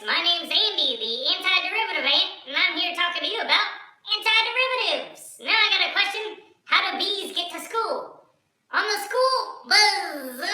my name's Andy, the antiderivative ant, and I'm here talking to you about antiderivatives. Now I got a question. How do bees get to school? On the school buzz.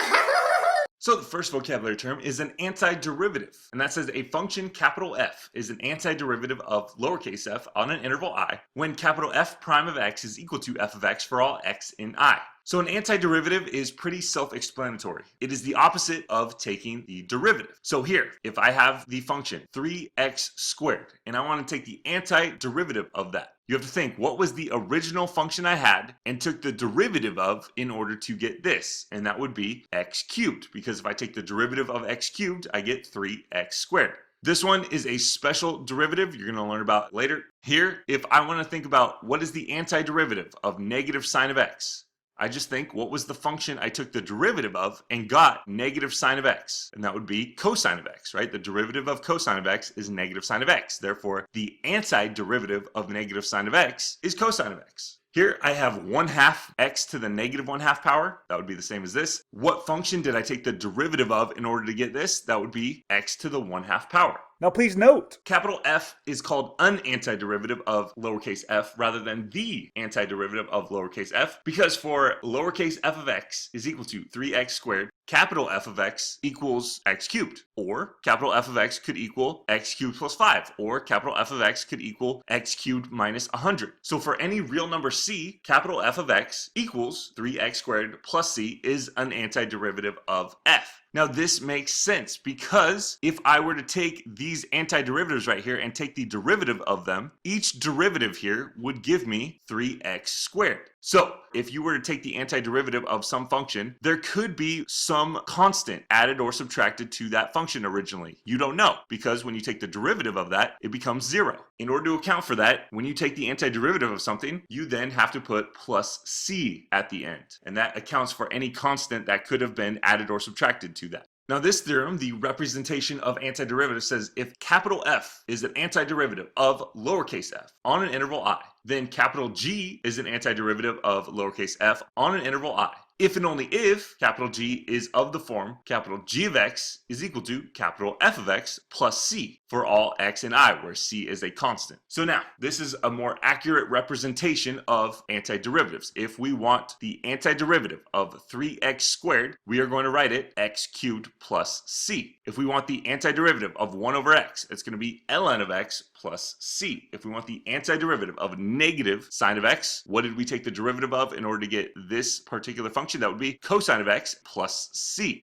So the first vocabulary term is an antiderivative, and that says a function capital F is an antiderivative of lowercase f on an interval I when capital F prime of x is equal to f of x for all x in I. So an antiderivative is pretty self-explanatory. It is the opposite of taking the derivative. So here, if I have the function 3x squared, and I want to take the antiderivative of that, you have to think, what was the original function I had and took the derivative of in order to get this? And that would be x cubed, because if I take the derivative of x cubed, I get 3x squared. This one is a special derivative you're going to learn about later. Here, if I want to think about what is the antiderivative of negative sine of x, I just think, what was the function I took the derivative of and got negative sine of x? And that would be cosine of x, right? The derivative of cosine of x is negative sine of x. Therefore, the antiderivative of negative sine of x is cosine of x. Here I have 1/2 x to the negative 1/2 power. That would be the same as this. What function did I take the derivative of in order to get this? That would be x to the 1/2 power. Now please note, Capital F is called an antiderivative of lowercase f rather than the antiderivative of lowercase f, because for lowercase f of x is equal to 3x squared, capital F of x equals x cubed, or capital F of x could equal x cubed plus 5, or capital F of x could equal x cubed minus 100. So for any real number c, capital F of x equals 3x squared plus c is an antiderivative of f. Now this makes sense because if I were to take these antiderivatives right here and take the derivative of them, each derivative here would give me 3x squared. So if you were to take the antiderivative of some function, there could be some constant added or subtracted to that function originally. You don't know, because when you take the derivative of that, it becomes 0. In order to account for that, when you take the antiderivative of something, you then have to put plus c at the end. And that accounts for any constant that could have been added or subtracted to that. Now this theorem, the representation of antiderivative, says if capital F is an antiderivative of lowercase f on an interval I, then capital G is an antiderivative of lowercase f on an interval I. If and only if capital G is of the form capital G of x is equal to capital F of x plus c for all x in I, where c is a constant. So now, this is a more accurate representation of antiderivatives. If we want the antiderivative of 3x squared, we are going to write it x cubed plus c. If we want the antiderivative of 1 over x, it's going to be ln of x plus c. If we want the antiderivative of negative sine of x, what did we take the derivative of in order to get this particular function? That would be cosine of x plus c.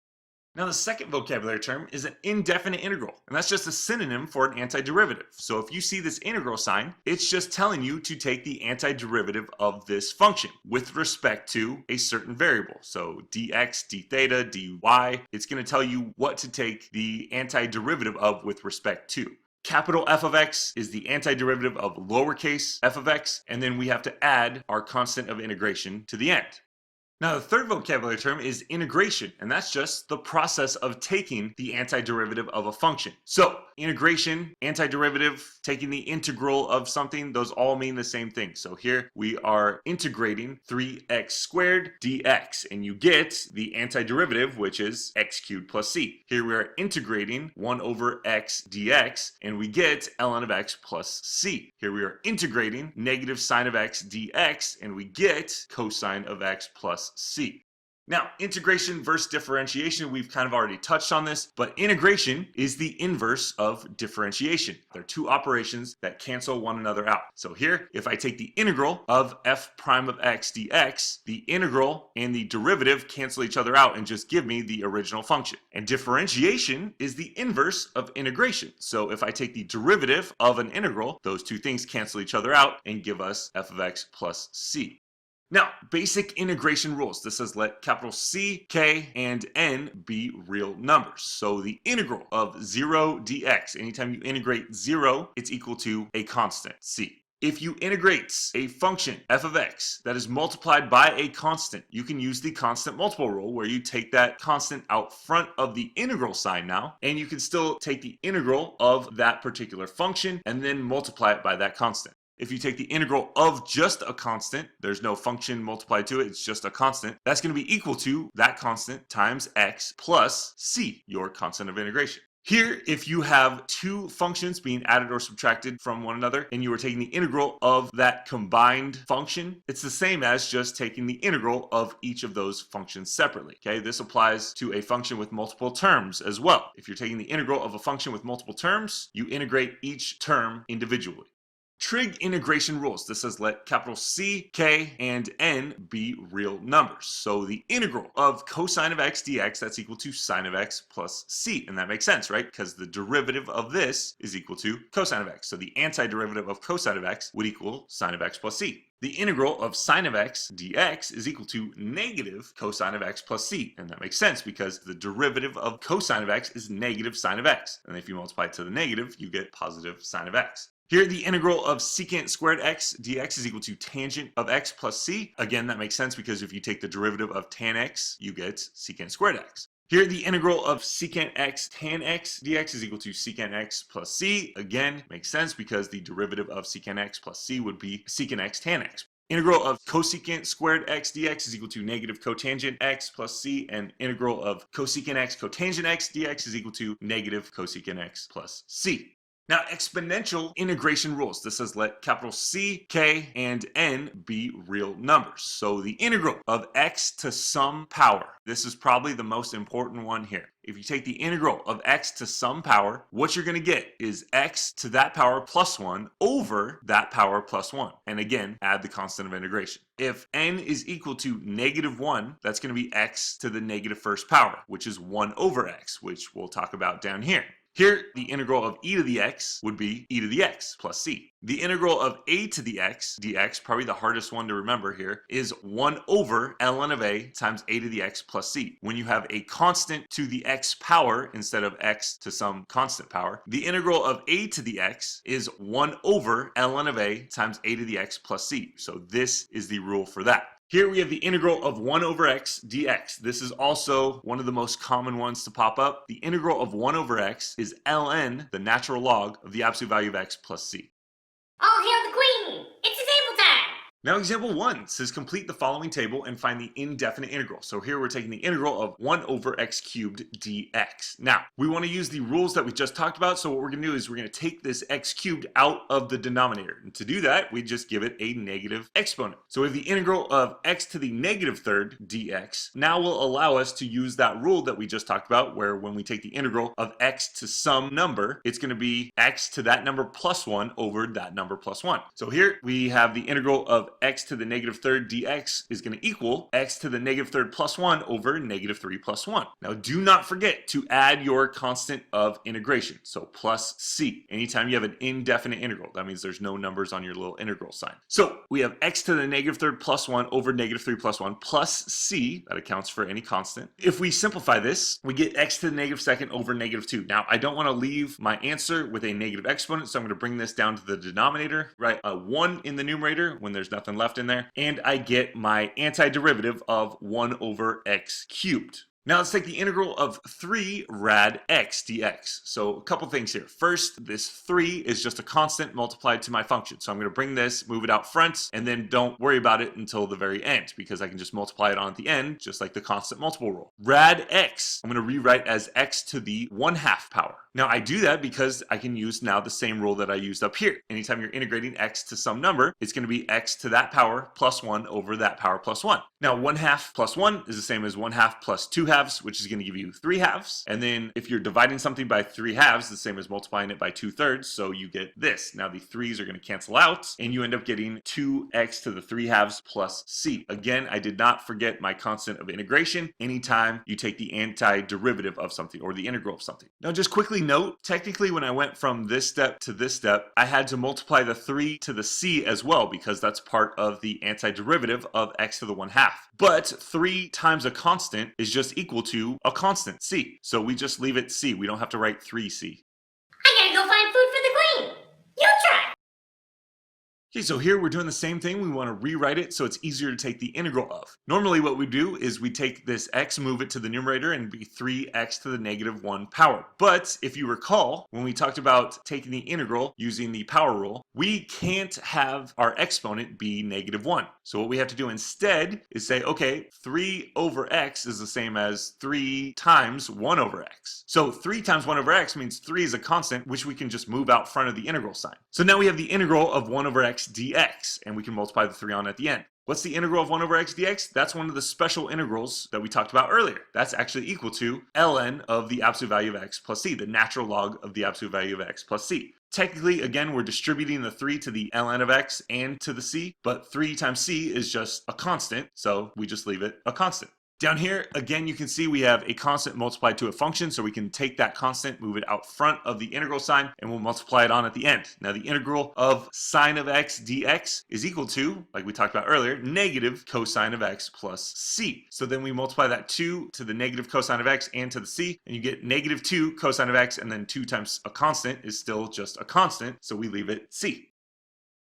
Now the second vocabulary term is an indefinite integral, and that's just a synonym for an antiderivative. So if you see this integral sign, it's just telling you to take the antiderivative of this function with respect to a certain variable. So dx, d theta, dy, it's going to tell you what to take the antiderivative of with respect to. Capital F of x is the antiderivative of lowercase f of x, and then we have to add our constant of integration to the end. Now the third vocabulary term is integration, and that's just the process of taking the antiderivative of a function. So integration, antiderivative, taking the integral of something, those all mean the same thing. So here we are integrating 3x squared dx, and you get the antiderivative, which is x cubed plus c. Here we are integrating 1 over x dx, and we get ln of x plus c. Here we are integrating negative sine of x dx, and we get cosine of x plus c. Now, integration versus differentiation, we've kind of already touched on this, but integration is the inverse of differentiation. They're two operations that cancel one another out. So here, if I take the integral of f prime of x dx, the integral and the derivative cancel each other out and just give me the original function. And differentiation is the inverse of integration. So if I take the derivative of an integral, those two things cancel each other out and give us f of x plus c. Now, basic integration rules. This says let capital C, K, and N be real numbers. So the integral of 0 dx, anytime you integrate 0, it's equal to a constant, C. If you integrate a function, f of x, that is multiplied by a constant, you can use the constant multiple rule where you take that constant out front of the integral sign now, and you can still take the integral of that particular function and then multiply it by that constant. If you take the integral of just a constant, there's no function multiplied to it, it's just a constant, that's going to be equal to that constant times x plus c, your constant of integration. Here, if you have two functions being added or subtracted from one another, and you are taking the integral of that combined function, it's the same as just taking the integral of each of those functions separately. Okay, this applies to a function with multiple terms as well. If you're taking the integral of a function with multiple terms, you integrate each term individually. Trig integration rules. This says let capital C, K, and N be real numbers. So the integral of cosine of x dx, that's equal to sine of x plus c. And that makes sense, right? Because the derivative of this is equal to cosine of x. So the antiderivative of cosine of x would equal sine of x plus c. The integral of sine of x dx is equal to negative cosine of x plus c. And that makes sense because the derivative of cosine of x is negative sine of x. And if you multiply it to the negative, you get positive sine of x. Here, the integral of secant squared x dx is equal to tangent of x plus c. Again, that makes sense because if you take the derivative of tan x, you get secant squared x. Here, the integral of secant x tan x dx is equal to secant x plus c. Again, makes sense because the derivative of secant x plus c would be secant x tan x. Integral of cosecant squared x dx is equal to negative cotangent x plus c, and integral of cosecant x cotangent x dx is equal to negative cosecant x plus c. Now, exponential integration rules. This says let capital C, K, and N be real numbers. So the integral of x to some power. This is probably the most important one here. If you take the integral of x to some power, what you're going to get is x to that power plus 1 over that power plus 1. And again, add the constant of integration. If n is equal to -1, that's going to be x to the negative first power, which is 1 over x, which we'll talk about down here. Here, the integral of e to the x would be e to the x plus c. The integral of a to the x dx, probably the hardest one to remember here, is 1 over ln of a times a to the x plus c. When you have a constant to the x power instead of x to some constant power, the integral of a to the x is 1 over ln of a times a to the x plus c. So this is the rule for that. Here we have the integral of 1 over x dx. This is also one of the most common ones to pop up. The integral of 1 over x is ln, the natural log, of the absolute value of x plus c. All hail the queen! It's a table time! Now example 1 says complete the following table and find the indefinite integral. So here we're taking the integral of 1 over x cubed dx. Now, we want to use the rules that we just talked about, so what we're going to do is we're going to take this x cubed out of the denominator. And to do that, we just give it a negative exponent. So we have the integral of x to the negative third dx now will allow us to use that rule that we just talked about, where when we take the integral of x to some number, it's going to be x to that number plus 1 over that number plus 1. So here we have the integral of x to the negative third dx is going to equal x to the negative third plus 1 over negative 3 plus 1. Now do not forget to add your constant of integration, so plus c. Anytime you have an indefinite integral, that means there's no numbers on your little integral sign. So we have x to the negative third plus 1 over negative 3 plus 1 plus c, that accounts for any constant. If we simplify this, we get x to the negative second over negative 2. Now I don't want to leave my answer with a negative exponent, so I'm going to bring this down to the denominator, right? A 1 in the numerator when there's nothing left in there, and I get my antiderivative of 1 over x cubed. Now let's take the integral of 3 rad x dx. So a couple things here. First, this 3 is just a constant multiplied to my function. So I'm going to bring this, move it out front, and then don't worry about it until the very end, because I can just multiply it on at the end, just like the constant multiple rule. Rad x, I'm going to rewrite as x to the 1/2 power. Now I do that because I can use now the same rule that I used up here. Anytime you're integrating x to some number, it's going to be x to that power plus 1 over that power plus 1. Now 1/2 plus 1 is the same as 1/2 plus 2/2, which is going to give you 3/2. And then if you're dividing something by 3/2, the same as multiplying it by 2/3, so you get this. Now the 3's are going to cancel out, and you end up getting 2x to the 3/2 plus c. Again, I did not forget my constant of integration anytime you take the antiderivative of something or the integral of something. Now just quickly note, technically when I went from this step to this step, I had to multiply the 3 to the c as well, because that's part of the antiderivative of x to the 1/2. But 3 times a constant is just equal to a constant, c. So we just leave it c. We don't have to write 3c. I gotta go find food for the queen! You try! Okay, so here we're doing the same thing. We want to rewrite it so it's easier to take the integral of. Normally what we do is we take this x, move it to the numerator, and be 3x to the negative 1 power. But if you recall, when we talked about taking the integral using the power rule, we can't have our exponent be negative 1. So what we have to do instead is say, okay, 3 over x is the same as 3 times 1 over x. So 3 times 1 over x means 3 is a constant, which we can just move out front of the integral sign. So now we have the integral of 1 over x dx, and we can multiply the 3 on at the end. What's the integral of 1 over x dx? That's one of the special integrals that we talked about earlier. That's actually equal to ln of the absolute value of x plus c, the natural log of the absolute value of x plus c. Technically, again, we're distributing the 3 to the ln of x and to the c, but 3 times c is just a constant, so we just leave it a constant. Down here, again, you can see we have a constant multiplied to a function, so we can take that constant, move it out front of the integral sign, and we'll multiply it on at the end. Now, the integral of sine of x dx is equal to, like we talked about earlier, negative cosine of x plus c. So then we multiply that 2 to the negative cosine of x and to the c, and you get negative 2 cosine of x, and then 2 times a constant is still just a constant, so we leave it c.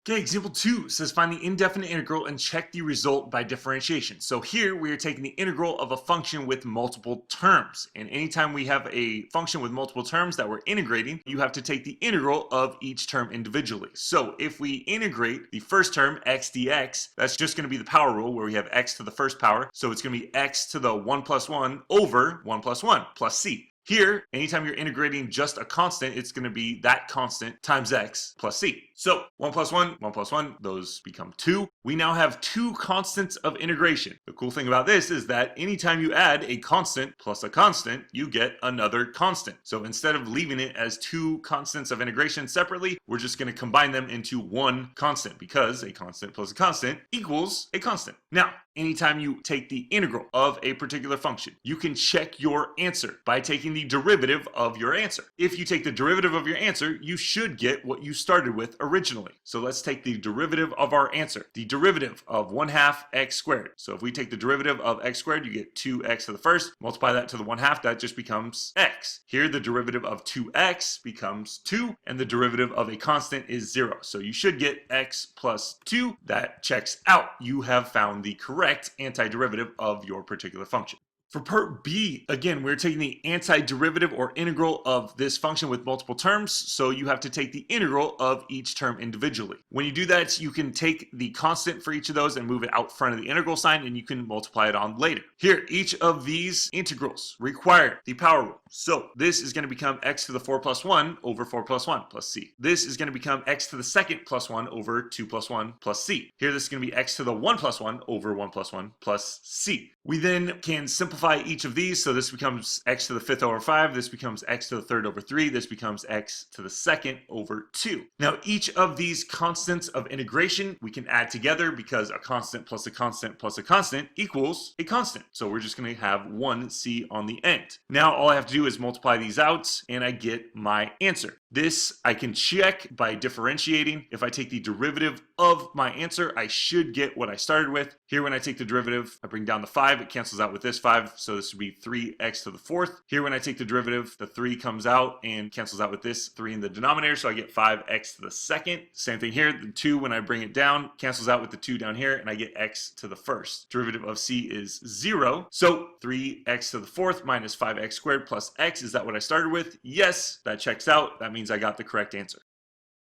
Okay, example 2 says find the indefinite integral and check the result by differentiation. So here we are taking the integral of a function with multiple terms. And anytime we have a function with multiple terms that we're integrating, you have to take the integral of each term individually. So if we integrate the first term, x dx, that's just going to be the power rule where we have x to the first power. So it's going to be x to the 1 plus 1 over 1 plus 1 plus c. Here, anytime you're integrating just a constant, it's going to be that constant times x plus c. So 1 plus 1, those become 2. We now have 2 constants of integration. The cool thing about this is that anytime you add a constant plus a constant, you get another constant. So instead of leaving it as 2 constants of integration separately, we're just going to combine them into one constant because a constant plus a constant equals a constant. Now, anytime you take the integral of a particular function, you can check your answer by taking the derivative of your answer. If you take the derivative of your answer, you should get what you started with originally. So let's take the derivative of our answer. The derivative of 1/2 x squared. So if we take the derivative of x squared, you get 2x to the first, multiply that to the 1/2, that just becomes x. Here the derivative of 2x becomes 2, and the derivative of a constant is 0. So you should get x plus 2. That checks out. You have found the correct antiderivative of your particular function. For part B, again, we're taking the antiderivative or integral of this function with multiple terms, so you have to take the integral of each term individually. When you do that, you can take the constant for each of those and move it out front of the integral sign, and you can multiply it on later. Here, each of these integrals require the power rule. So this is going to become x to the 4 plus 1 over 4 plus 1 plus c. This is going to become x to the second plus 1 over 2 plus 1 plus c. Here, this is going to be x to the 1 plus 1 over 1 plus 1 plus c. We then can simplify each of these, so this becomes x to the 5th over 5, this becomes x to the 3rd over 3, this becomes x to the 2nd over 2. Now each of these constants of integration we can add together because a constant plus a constant plus a constant equals a constant. So we're just going to have 1c on the end. Now all I have to do is multiply these out and I get my answer. This I can check by differentiating. If I take the derivative of my answer, I should get what I started with. Here when I take the derivative, I bring down the 5, it cancels out with this 5, so this would be 3x to the 4th. Here when I take the derivative, the 3 comes out and cancels out with this 3 in the denominator, so I get 5x to the 2nd. Same thing here, the 2 when I bring it down, cancels out with the 2 down here, and I get x to the 1st. Derivative of c is 0, so 3x to the 4th minus 5x squared plus x, is that what I started with? Yes, that checks out. That means I got the correct answer.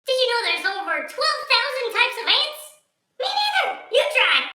Did you know there's over 12,000 types of ants? Me neither! You try!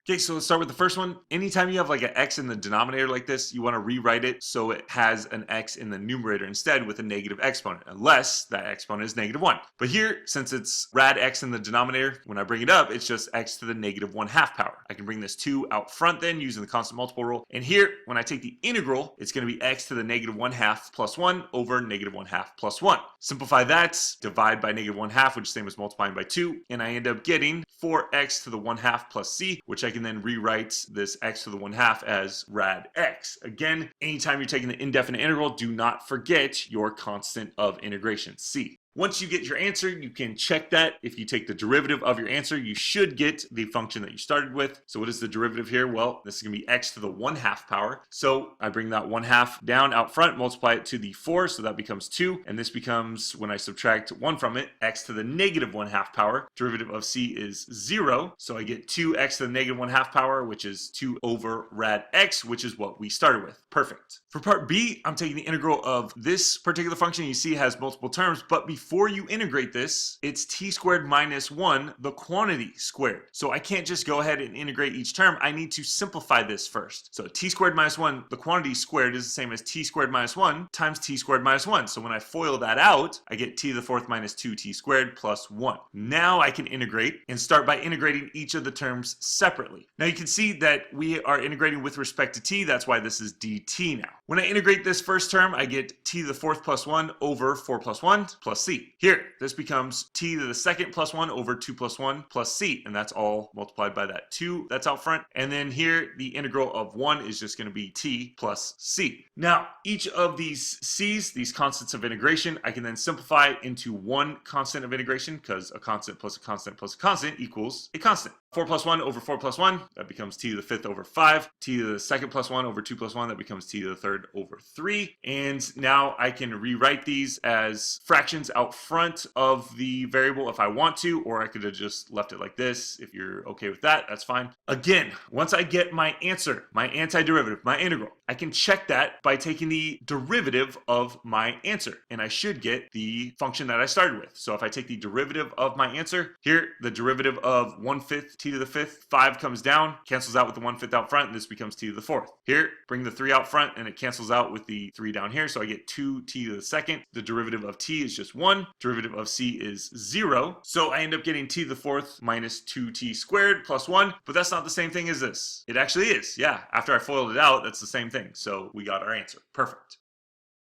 Okay, so let's start with the first one. Anytime you have like an x in the denominator like this, you want to rewrite it so it has an x in the numerator instead with a negative exponent, unless that exponent is -1. But here, since it's rad x in the denominator, when I bring it up, it's just x to the -1/2 power. I can bring this 2 out front then using the constant multiple rule. And here, when I take the integral, it's going to be x to the -1/2 plus 1 over -1/2 plus 1. Simplify that, divide by -1/2, which is the same as multiplying by 2, and I end up getting 4x to the 1/2 plus c, which I can then rewrite this x to the 1/2 as rad x. Again, anytime you're taking the indefinite integral, do not forget your constant of integration, c. Once you get your answer, you can check that. If you take the derivative of your answer, you should get the function that you started with. So what is the derivative here? Well, this is going to be x to the 1/2 power. So I bring that 1/2 down out front, multiply it to the 4, so that becomes 2. And this becomes, when I subtract 1 from it, x to the negative 1/2 power. Derivative of c is 0. So I get 2x to the negative 1/2 power, which is 2 over rad x, which is what we started with. Perfect. For part B, I'm taking the integral of this particular function. You see it has multiple terms, but before you integrate this, it's t squared minus 1, the quantity squared. So I can't just go ahead and integrate each term. I need to simplify this first. So t squared minus 1, the quantity squared, is the same as t squared minus 1 times t squared minus 1. So when I FOIL that out, I get t to the 4th minus 2t squared plus 1. Now I can integrate and start by integrating each of the terms separately. Now you can see that we are integrating with respect to t. That's why this is dt now. When I integrate this first term, I get t to the 4th plus 1 over 4 plus 1 plus c. Here, this becomes t to the 2nd plus 1 over 2 plus 1 plus c, and that's all multiplied by that 2 that's out front. And then here, the integral of 1 is just going to be t plus c. Now, each of these c's, these constants of integration, I can then simplify into one constant of integration, because a constant plus a constant plus a constant equals a constant. 4 plus 1 over 4 plus 1, that becomes t to the 5th over 5. T to the 2nd plus 1 over 2 plus 1, that becomes t to the 3rd over 3. And now I can rewrite these as fractions out front of the variable if I want to, or I could have just left it like this. If you're okay with that, that's fine. Again, once I get my answer, my antiderivative, my integral, I can check that by taking the derivative of my answer, and I should get the function that I started with. So if I take the derivative of my answer, here, the derivative of 1/5 t to the 5th, 5 comes down, cancels out with the 1/5 out front, and this becomes t to the 4th. Here, bring the 3 out front, and it cancels out with the 3 down here, so I get 2t to the 2nd. The derivative of t is just 1. Derivative of c is 0. So I end up getting t to the 4th minus 2t squared plus 1, but that's not the same thing as this. It actually is, yeah. After I FOILed it out, that's the same thing. So we got our answer. Perfect.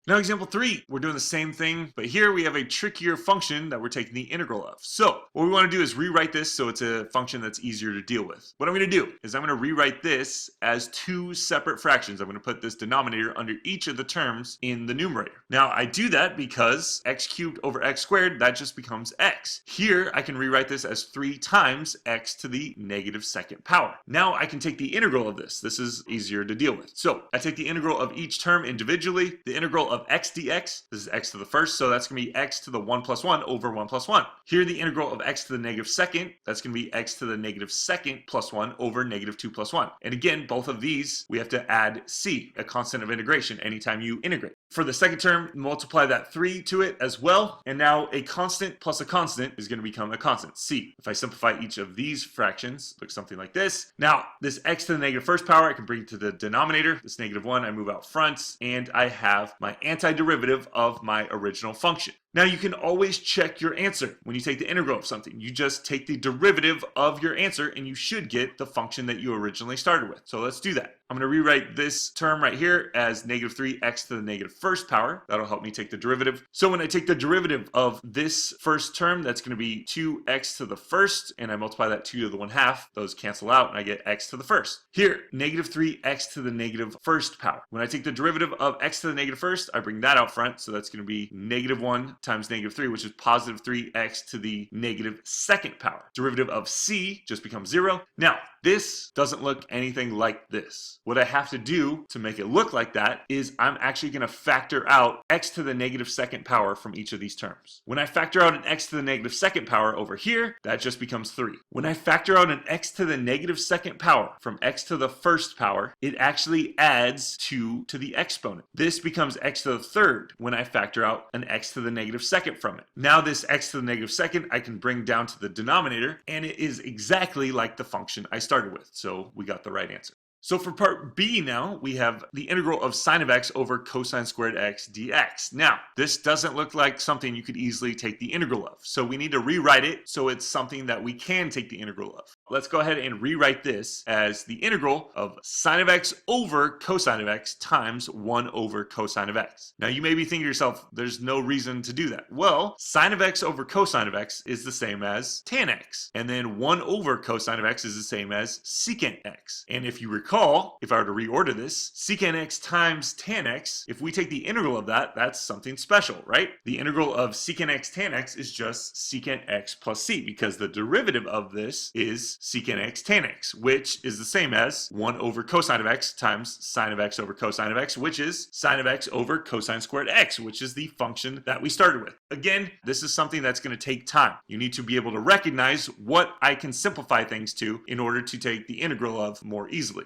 Now example 3, we're doing the same thing, but here we have a trickier function that we're taking the integral of. So what we want to do is rewrite this so it's a function that's easier to deal with. What I'm going to do is I'm going to rewrite this as 2 separate fractions. I'm going to put this denominator under each of the terms in the numerator. Now I do that because x cubed over x squared, that just becomes x. Here I can rewrite this as 3 times x to the negative 2nd power. Now I can take the integral of this. This is easier to deal with. So I take the integral of each term individually. The integral of x dx, this is x to the 1st, so that's going to be x to the 1 plus 1 over 1 plus 1. Here the integral of x to the negative 2nd, that's going to be x to the negative 2nd plus 1 over negative 2 plus 1. And again, both of these, we have to add c, a constant of integration, anytime you integrate. For the second term, multiply that 3 to it as well, and now a constant plus a constant is going to become a constant, c. If I simplify each of these fractions, looks something like this. Now, this x to the negative 1st power, I can bring to the denominator. This negative 1, I move out front, and I have my antiderivative of my original function. Now you can always check your answer when you take the integral of something. You just take the derivative of your answer and you should get the function that you originally started with. So let's do that. I'm going to rewrite this term right here as negative 3x to the negative 1st power. That'll help me take the derivative. So when I take the derivative of this first term, that's going to be 2x to the 1st, and I multiply that 2 to the 1/2. Those cancel out and I get x to the 1st. Here, negative 3x to the negative 1st power. When I take the derivative of x to the negative 1st, I bring that out front. So that's going to be negative 1 times negative 3, which is positive 3x to the negative 2nd power. Derivative of c just becomes 0. Now, this doesn't look anything like this. What I have to do to make it look like that is I'm actually going to factor out x to the negative 2nd power from each of these terms. When I factor out an x to the negative 2nd power over here, that just becomes 3. When I factor out an x to the negative 2nd power from x to the 1st power, it actually adds 2 to the exponent. This becomes x to the 3rd when I factor out an x to the negative 2nd from it. Now this x to the negative 2nd I can bring down to the denominator, and it is exactly like the function I started with. So we got the right answer. So for part B now, we have the integral of sine of x over cosine squared x dx. Now, this doesn't look like something you could easily take the integral of. So we need to rewrite it so it's something that we can take the integral of. Let's go ahead and rewrite this as the integral of sine of x over cosine of x times 1 over cosine of x. Now you may be thinking to yourself, there's no reason to do that. Well, sine of x over cosine of x is the same as tan x. And then 1 over cosine of x is the same as secant x. And if you recall, recall, if I were to reorder this, secant x times tan x, if we take the integral of that, that's something special, right? The integral of secant x tan x is just secant x plus c, because the derivative of this is secant x tan x, which is the same as 1 over cosine of x times sine of x over cosine of x, which is sine of x over cosine squared x, which is the function that we started with. Again, this is something that's going to take time. You need to be able to recognize what I can simplify things to in order to take the integral of more easily.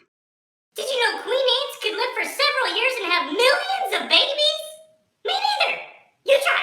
Did you know queen ants could live for several years and have millions of babies? Me neither. You try.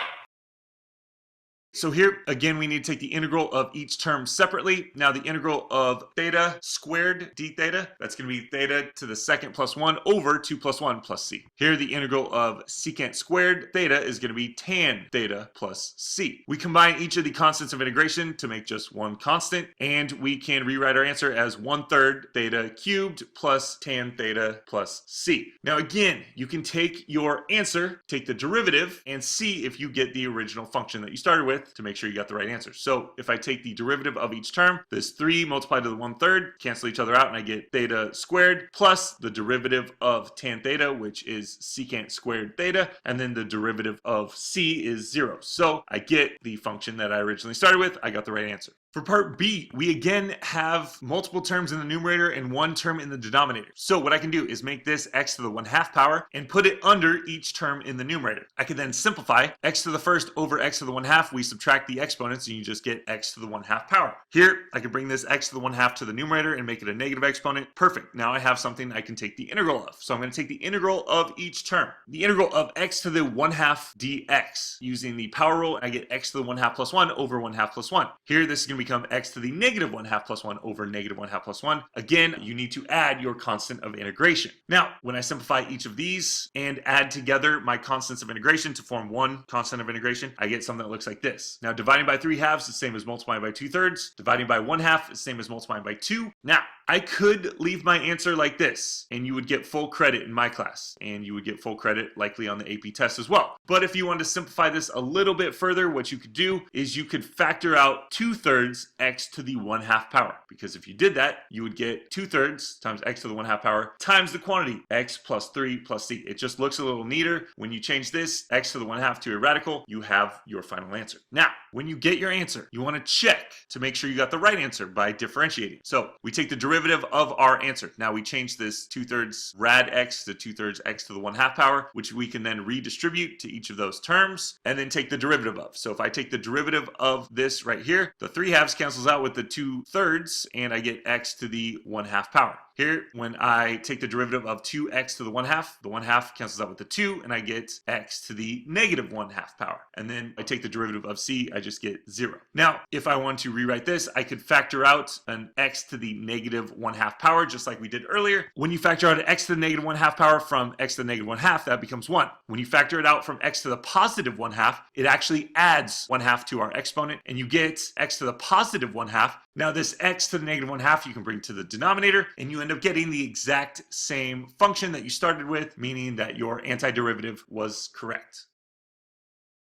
So here, again, we need to take the integral of each term separately. Now the integral of theta squared d theta, that's going to be theta to the second plus 1 over 2 plus 1 plus c. Here the integral of secant squared theta is going to be tan theta plus c. We combine each of the constants of integration to make just one constant, and we can rewrite our answer as 1/3 theta cubed plus tan theta plus c. Now again, you can take your answer, take the derivative, and see if you get the original function that you started with to make sure you got the right answer. So if I take the derivative of each term, this 3 multiplied to the 1/3 cancel each other out, and I get theta squared plus the derivative of tan theta, which is secant squared theta, and then the derivative of c is 0. So I get the function that I originally started with. I got the right answer. For part B, we again have multiple terms in the numerator and one term in the denominator. So what I can do is make this x to the 1/2 power and put it under each term in the numerator. I can then simplify x to the first over x to the 1/2. We subtract the exponents and you just get x to the 1/2 power. Here, I can bring this x to the 1/2 to the numerator and make it a negative exponent. Perfect. Now I have something I can take the integral of. So I'm going to take the integral of each term. The integral of x to the 1/2 dx. Using the power rule, I get x to the 1/2 plus 1 over 1/2 plus 1. Here, this is going to become x to the negative 1/2 plus 1 over negative 1/2 plus 1. Again, you need to add your constant of integration. Now, when I simplify each of these and add together my constants of integration to form one constant of integration, I get something that looks like this. Now, dividing by 3/2 is the same as multiplying by 2/3. Dividing by 1/2 is the same as multiplying by 2. Now, I could leave my answer like this, and you would get full credit in my class, and you would get full credit likely on the AP test as well. But if you want to simplify this a little bit further, what you could do is you could factor out 2/3 x to the 1/2 power. Because if you did that, you would get 2/3 times x to the 1/2 power times the quantity, x plus 3 plus c. It just looks a little neater. When you change this x to the 1/2 to a radical, you have your final answer. Now, when you get your answer, you want to check to make sure you got the right answer by differentiating. So we take the derivative of our answer. Now we change this 2/3 rad x to 2/3 x to the 1/2 power, which we can then redistribute to each of those terms and then take the derivative of. So if I take the derivative of this right here, the 3/2 cancels out with the 2/3 and I get x to the 1/2 power. Here, when I take the derivative of 2x to the 1/2 cancels out with the 2, and I get x to the negative 1/2 power. And then I take the derivative of c, I just get 0. Now, if I want to rewrite this, I could factor out an x to the negative 1/2 power, just like we did earlier. When you factor out an x to the negative 1/2 power from x to the negative 1/2, that becomes 1. When you factor it out from x to the positive 1/2, it actually adds 1/2 to our exponent, and you get x to the positive 1/2. Now this x to the negative 1/2 you can bring to the denominator, and you end up getting the exact same function that you started with, meaning that your antiderivative was correct.